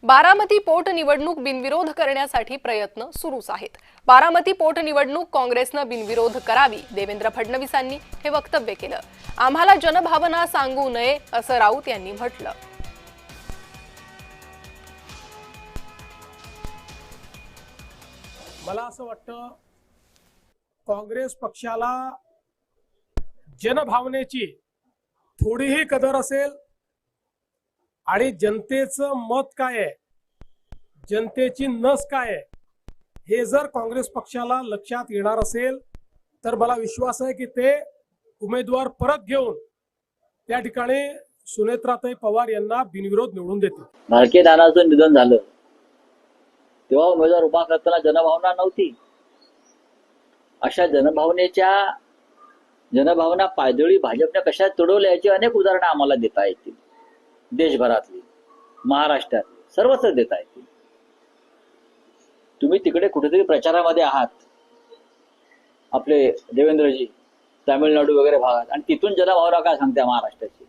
बारामती पोटनिवडणूक बिनविरोध करण्यासाठी प्रयत्न सुरूच आहेत। बारामती पोटनिवडणूक काँग्रेसनं बिनविरोध करावी, देवेंद्र फडणवीसांनी हे वक्तव्य केलं। आम्हाला जनभावना सांगू नये असं राऊत यांनी म्हटलं। मला असं वाटतं काँग्रेस पक्षाला जनभावनेची थोडीही कदर असेल आणि जनतेचं मत काय आहे, जनतेची नस काय आहे, हे जर काँग्रेस पक्षाला लक्षात येणार असेल तर मला विश्वास आहे की ते उमेदवार परत घेऊन त्या ठिकाणी सुनेत्राताई पवार यांना बिनविरोध निवडून देतील। भारतीय दानाचं निधन झालं तेव्हा उमेदवार उभा करताना जनभावना नव्हती। अशा जनभावना पायदळी भाजपने कशा तुडवल्या याची अनेक उदाहरणं आम्हाला देता येतील। देशभरातली, महाराष्ट्रातली, सर्वत्र देता येतील। तुम्ही तिकडे कुठेतरी प्रचारामध्ये आहात, आपले देवेंद्रजी तामिळनाडू वगैरे भागात, आणि तिथून जनभावना काय सांगते महाराष्ट्राची।